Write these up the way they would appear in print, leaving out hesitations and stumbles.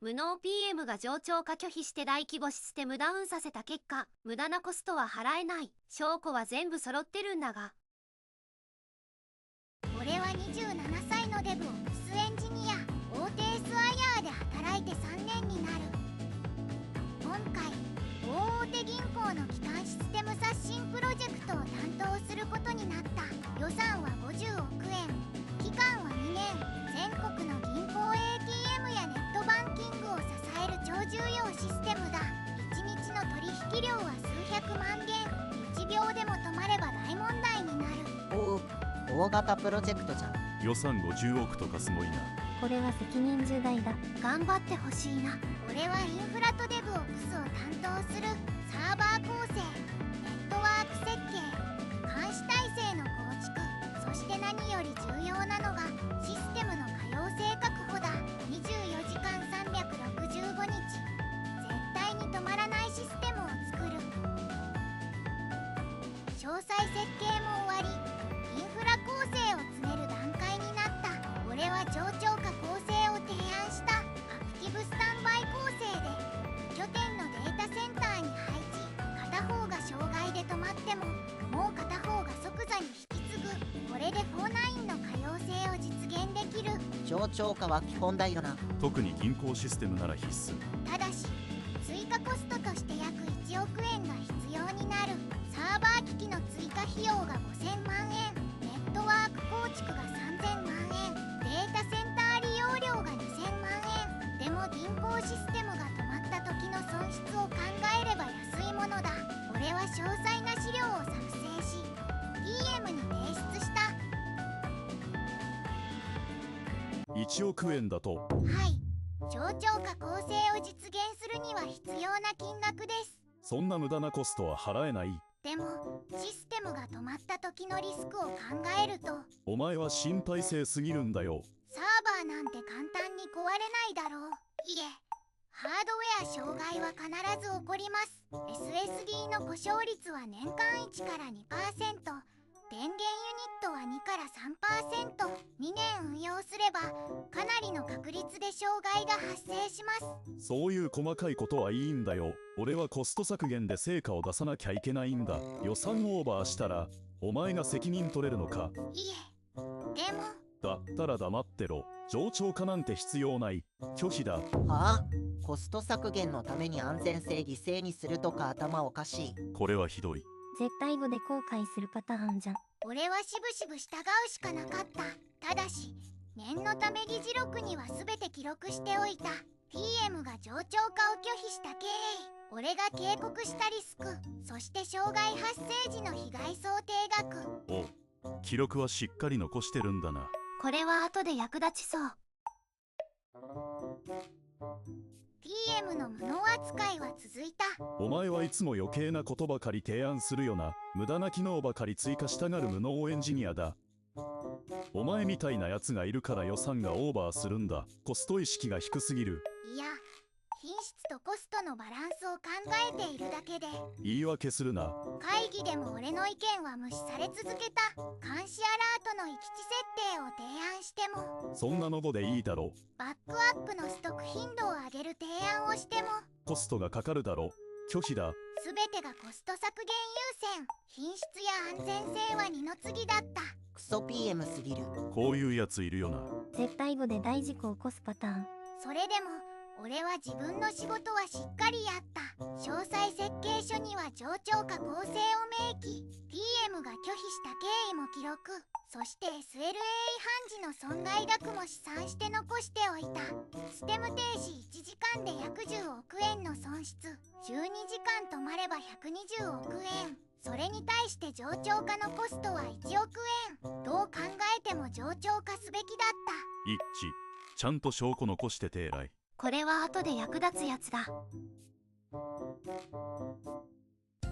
無能 PM が冗長化拒否して大規模システムダウンさせた結果、無駄なコストは払えない。証拠は全部揃ってるんだが。俺は27歳のデブオプスエンジニア、大手 SIR で働いて3年になる。今回大手銀行の基幹システム刷新プロジェクトを担当することになった。予算は50億円、期間は2年。全国の銀行 ATM やネットバンキングを支える超重要システムだ。1日の取引量は数百万元。1秒でも止まれば大問題になる。大型プロジェクトじゃん。予算50億とかすごいな。これは責任重大だ。頑張ってほしいな。俺はインフラとデブオプスを担当する。サーバー構成、ネットワーク設計、監視体制の構築、そして何より重要なのがシステムの可用性確保だ。24時間365日絶対に止まらないシステムを作る。詳細設計も終わり、インフラ構成を詰める段階になった。俺は冗長化構成を提案した。アクティブスタンバイ構成で拠点のデータセンターに配置。片方が障害で止まってももう片方が即座に引き継ぐ。これで49の可用性を実現できる。冗長化は基本だよな。特に銀行システムなら必須。ただし追加コストとして約1億円が必要になる。サーバー機器の追加費用が5000万円、ネットワーク構築が3000万円、データセンター利用料が2000万円。でも銀行システムが止まった時の損失を考えれば安いものだ。俺は詳細な資料を作成し PM に提出した。1億円だと。はい、冗長化構成を実現するには必要な金額です。そんな無駄なコストは払えない。でもシステムが止まった時のリスクを考えると。お前は心配性すぎるんだよ。サーバーなんて簡単に壊れないだろう。いえ、ハードウェア障害は必ず起こります。 SSD の故障率は年間1から 2%、電源ユニットは2から 3%。 2年運用すればかなりの確率で障害が発生します。そういう細かいことはいいんだよ。俺はコスト削減で成果を出さなきゃいけないんだ。予算オーバーしたらお前が責任取れるのか。いえ、でもだったら黙ってろ。冗長化なんて必要ない。拒否だ。はあ、コスト削減のために安全性犠牲にするとか頭おかしい。これはひどい。絶対後で後悔するパターンじゃん。俺はしぶしぶ従うしかなかった。ただし念のため議事録には全て記録しておいた。 PM が冗長化を拒否した経緯、俺が警告したリスク、そして障害発生時の被害想定額。お、記録はしっかり残してるんだな。これは後で役立ちそう。PM の無能扱いは続いた。お前はいつも余計なことばかり提案するよな。無駄な機能ばかり追加したがる無能エンジニアだ。お前みたいなやつがいるから予算がオーバーするんだ。コスト意識が低すぎる。いや、品質とコストのバランスを考えているだけで。言い訳するな。会議でも俺の意見は無視され続けた。監視アラートの行き地設定を提案しても、そんなのどでいいだろ。バックアップのストック頻度を上げる提案をしても、コストがかかるだろ。拒否だ。全てがコスト削減優先、品質や安全性は二の次だった。クソ PM すぎる。こういうやついるよな。絶対後で大事故起こすパターン。それでも俺は自分の仕事はしっかりやった。詳細設計書には冗長化構成を明記、 PM が拒否した経緯も記録、そして SLA 違反時の損害額も試算して残しておいた。ステム停止1時間で約10億円の損失、12時間止まれば120億円。それに対して冗長化のコストは1億円。どう考えても冗長化すべきだった。一致。ちゃんと証拠残してて偉い。これは後で役立つやつだ。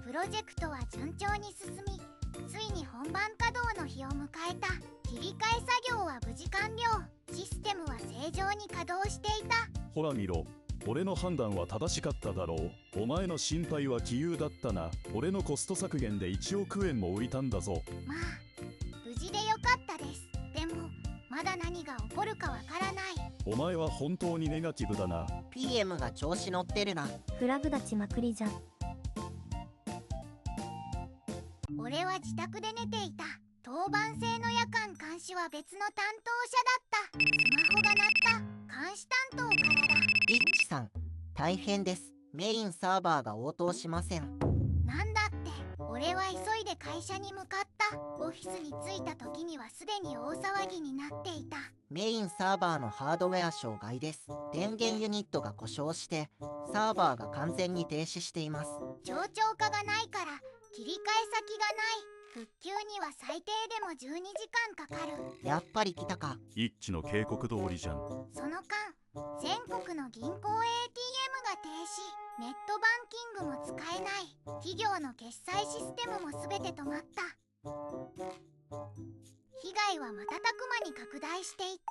プロジェクトは順調に進み、ついに本番稼働の日を迎えた。切り替え作業は無事完了。システムは正常に稼働していた。ほら見ろ。俺の判断は正しかっただろう。お前の心配は杞憂だったな。俺のコスト削減で1億円も浮いたんだぞ。まあ無事でよかったです。でもまだ何が起こるかわからない。お前は本当にネガティブだな。 PM が調子乗ってるな。フラグ立ちまくりじゃん。俺は自宅で寝ていた。当番制の夜間監視は別の担当者だった。スマホが鳴った。監視担当からだ。イッチさん、大変です。メインサーバーが応答しません。なんだって。俺は急いで会社に向かった。オフィスに着いた時にはすでに大騒ぎになっていた。メインサーバーのハードウェア障害です。電源ユニットが故障してサーバーが完全に停止しています。冗長化がないから切り替え先がない。復旧には最低でも12時間かかる。やっぱり来たか。一致の警告通りじゃん。その間全国の銀行 ATM が停止。ネットバンキングも使えない。企業の決済システムも全て止まった。被害は瞬く間に拡大していった。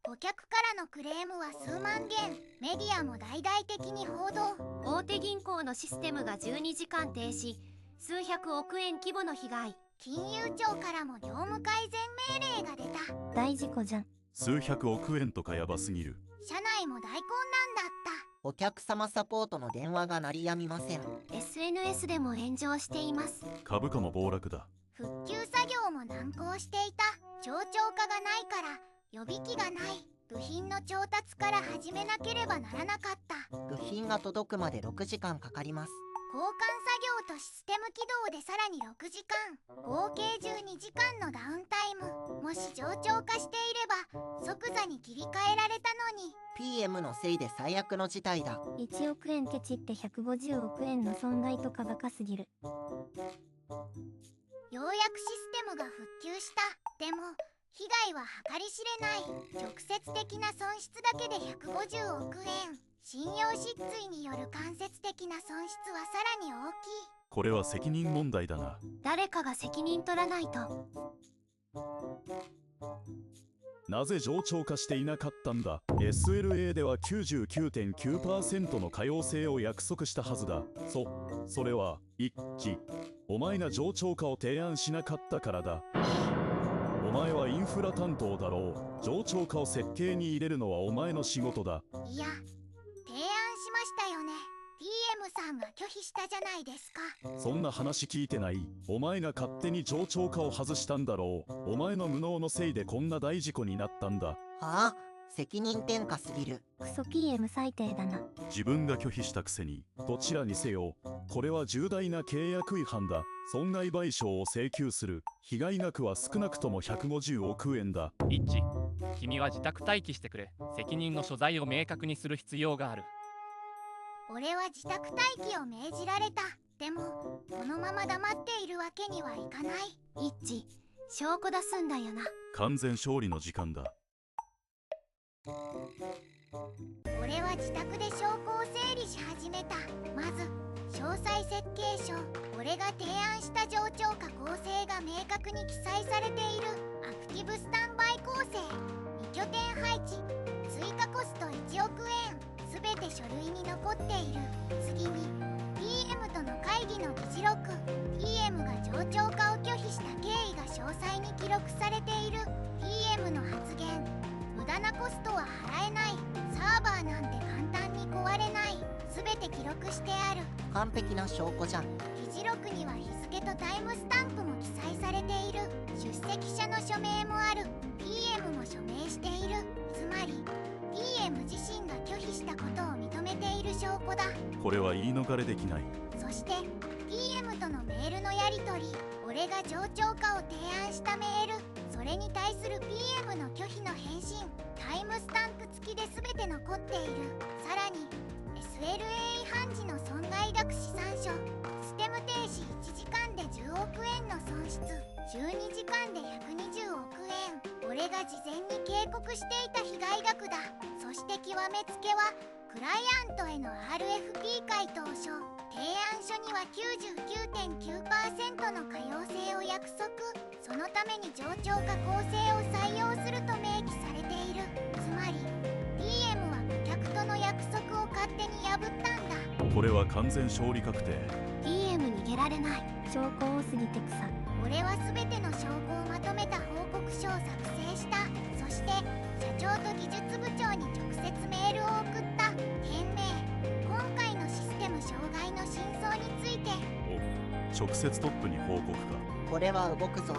顧客からのクレームは数万件。メディアも大々的に報道。大手銀行のシステムが12時間停止。数百億円規模の被害。金融庁からも業務改善命令が出た。大事故じゃん。数百億円とかやばすぎる。社内も大混乱だった。お客様サポートの電話が鳴りやみません。 SNS でも炎上しています。株価も暴落だ。復旧作業も難航していた。冗長化がないから予備機がない。部品の調達から始めなければならなかった。部品が届くまで6時間かかります。交換作業とシステム起動でさらに6時間。合計12時間のダウンタイム。もし冗長化していれば即座に切り替えられたのに。 PM のせいで最悪の事態だ。1億円ケチって150億円の損害とかバカすぎる。ようやくシステムが復旧した。でも被害は計り知れない。直接的な損失だけで150億円。信用失墜による間接的な損失はさらに大きい。これは責任問題だな。誰かが責任取らないと。なぜ冗長化していなかったんだ。 SLA では 99.9% の可用性を約束したはずだ。それは一致。お前が冗長化を提案しなかったからだ。お前はインフラ担当だろう。冗長化を設計に入れるのはお前の仕事だ。いや、提案しましたよね。 PM さんが拒否したじゃないですか。そんな話聞いてない。お前が勝手に冗長化を外したんだろう。お前の無能のせいでこんな大事故になったんだ。はあ、責任転嫁すぎる。クソ PM 最低だな。自分が拒否したくせに。どちらにせよこれは重大な契約違反だ。損害賠償を請求する。被害額は少なくとも150億円だ。一致、君は自宅待機してくれ。責任の所在を明確にする必要がある。俺は自宅待機を命じられた。でもこのまま黙っているわけにはいかない。一致、証拠出すんだよな。完全勝利の時間だ。俺は自宅で証拠を整理し始めた。まず詳細設計書。俺が提案した冗長化構成が明確に記載されている。アクティブスタンバイ構成、2拠点配置、追加コスト1億円。すべて書類に残っている。次に PM との会議の議事録。 PM が冗長化を拒否した経緯が詳細に記録されている。 PM の発言、無駄なコストは払えない。サーバーなんて簡単に壊れない。すべて記録してある。完璧な証拠じゃん。議事録には日付とタイムスタンプも記載されている。出席者の署名もある。 PM も署名している。つまり PM 自身が拒否したことを認めている証拠だ。これは言い逃れできない。そして PM とのメールのやり取り。俺が冗長化を提案したメール、それに対する PM の拒否の返信、タイムスタンプ付きで全て残っている。さらに SLA 違反時の損害額試算書。システム停止1時間で10億円の損失、12時間で120億円。俺が事前に警告していた被害額だ。そして極めつけはクライアントへの RFP 回答書。提案書には 99.9% の可用性を約束。そのために冗長化構成を採用すると明記されている。つまり PM は顧客との約束を勝手に破ったんだ。これは完全勝利確定。 PM 逃げられない。証拠多すぎて草。俺は全ての証拠をまとめた報告書を作成した。そして社長と技術部長に直接メールを送った。件名、今回のシステム障害の真相について。お、直接トップに報告か。これは動くぞ。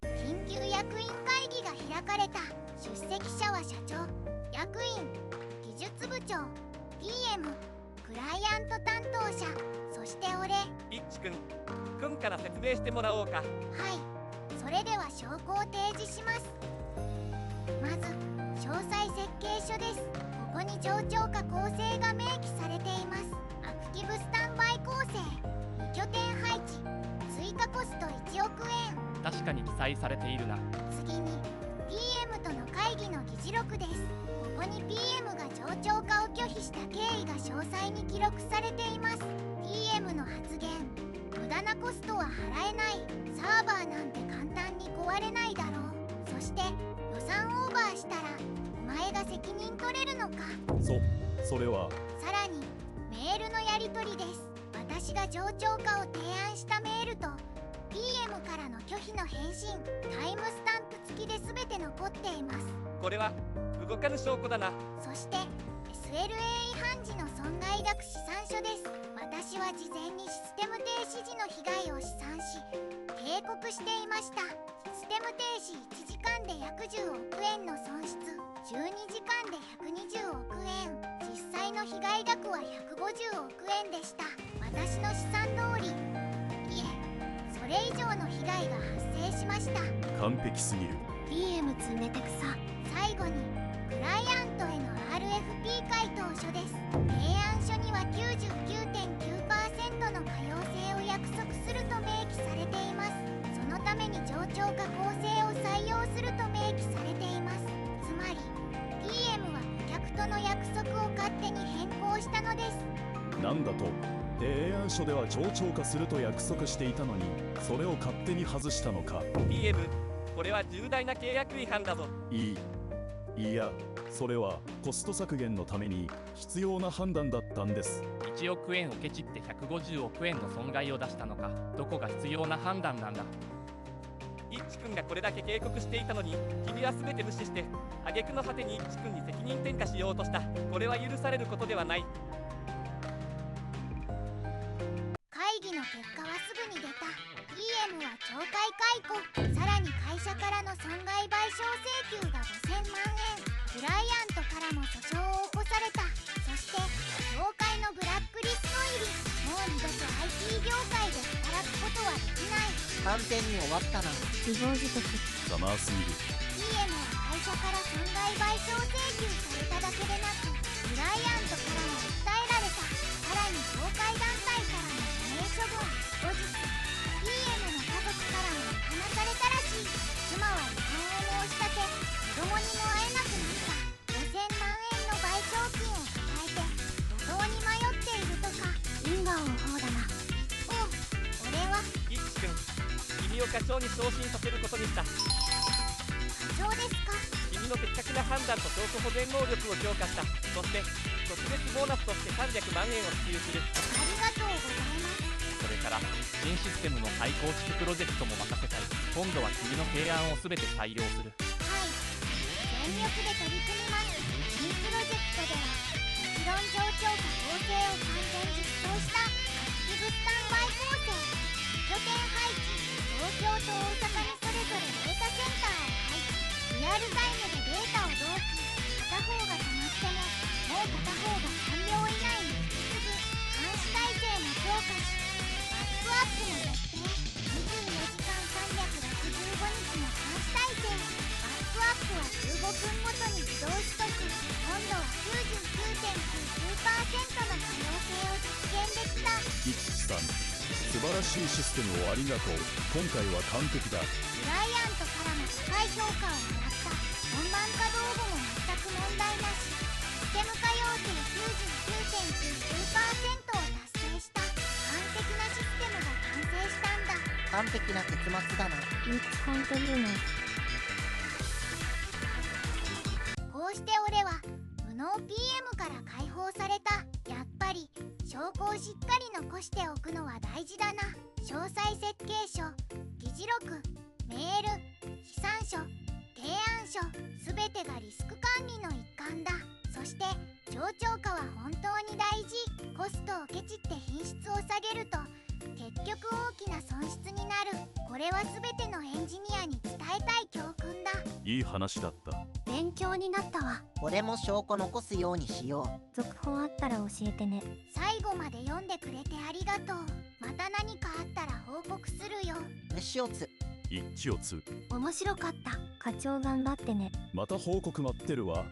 緊急役員会議が開かれた。出席者は社長、役員、技術部長、PM、クライアント担当者、そして俺。イッチ君から説明してもらおうか。はい、それでは証拠を提示します。まず詳細設計書です。ここに冗長化構成が明記されています。アクティブスタンバイ構成、2拠点配置、追加コスト1億円。確かに記載されているな。次に PM との会議の議事録です。ここに PM が冗長化を拒否した経緯が詳細に記録されています。 PM の発言、無駄なコストは払えない、サーバーなんて簡単に壊れないだろう、そして予算オーバーしたらお前が責任取れるのか。それは。さらにメールのやり取りです。私が冗長化を提案したメールと PM からの拒否の返信、タイムスタンプ付きで全て残っています。これは動かぬ証拠だな。そして SLA 違反時の損害額試算書です。私は事前にシステム停止時の被害を試算し警告していました。システム停止1時間で約10億円の損失、12時間で120億円、実際の被害額は150億円でした。私の試算通り、いえ、それ以上の被害が発生しました。完璧すぎる。 PM つめてくさ。最後にクライアントへの RFP 回答書です。提案書には 99.9% の可用性を約束すると明記されています。そのために冗長化構成を採用すると明記されています。つまり PM は顧客との約束を勝手に変更したのです。なんだと。提案書では冗長化すると約束していたのに、それを勝手に外したのか。 PM、これは重大な契約違反だぞ。いや、それはコスト削減のために必要な判断だったんです。1億円をケチって150億円の損害を出したのか。どこが必要な判断なんだ。イッチ君がこれだけ警告していたのに君は全て無視して挙句の果てにイッチ君に責任転嫁しようとした。これは許されることではない。会議の結果はすぐに出た。 PM は懲戒解雇、さらに会社からの損害賠償請求が5000万円、クライアントからも訴訟を起こされた。そして業界のブラックリスト入り、もう二度と IT 業界で働くことはできない。完全に終わったな。自業自得。ざまあすぎる。 PM は会社から損害賠償請求されただけでなく、クライアントからも訴えられた。さらに業界団体からの加盟処分、後日 PM の家族からも離されたらしい。妻は離婚を申し立て、子供にも会えなくなった。5000万円の賠償金を抱えて路頭に迷っているとか。因果応報だな。俺はイッチ君、君を課長に昇進させることにした。課長ですか。君の的確な判断と証拠保全能力を評価した。そして特別ボーナスとして300万円を支給する。ありがとうございます。それから新システムの再構築プロジェクトも任せたり、今度は君の提案を全て採用する。はい、全力で取り組みます。新プロジェクトではもちろん冗長化構成を完全実装したアクティブスタンバイ構成、拠点配置、東京と大阪にそれぞれデータセンターを配置、リアルタイムでデータを同期、片方が止まってももう片方が3秒以内に引き継ぐ監視体制も強化し、バックアップも徹底、24時間365日の監視体制、バックアップは15分ごとに自動取得、今度は 99.99% の可能性を実現できた。イッチさん、素晴らしいシステムをありがとう。今回は完璧だ。クライアントからも高い評価をもらった。本番稼働後も全く問題なし。システム可用性 99.99% を達成した。完璧なシステムが完成したんだ。完璧な結末だな。リッチコントリューナー。こうして俺は無能 PM から解放された。やっぱり証拠をしっかり残しておくのは大事だな。詳細設計書、議事録、メール、飛散書、提案書、すべてがリスク管理の一環だ。そして冗長化は本当に大事。コストをケチって品質を下げると結局大きな損失になる。これはすべてのエンジニアに伝えたい教訓だ。いい話だった。勉強になったわ。俺も証拠残すようにしよ続報あったら教えてね。最後まで読んでくれてありがとう。また何かあったら報告するよ。う。飯をつ。一致をつ。面白かった。課長頑張ってね。また報告待ってるわ。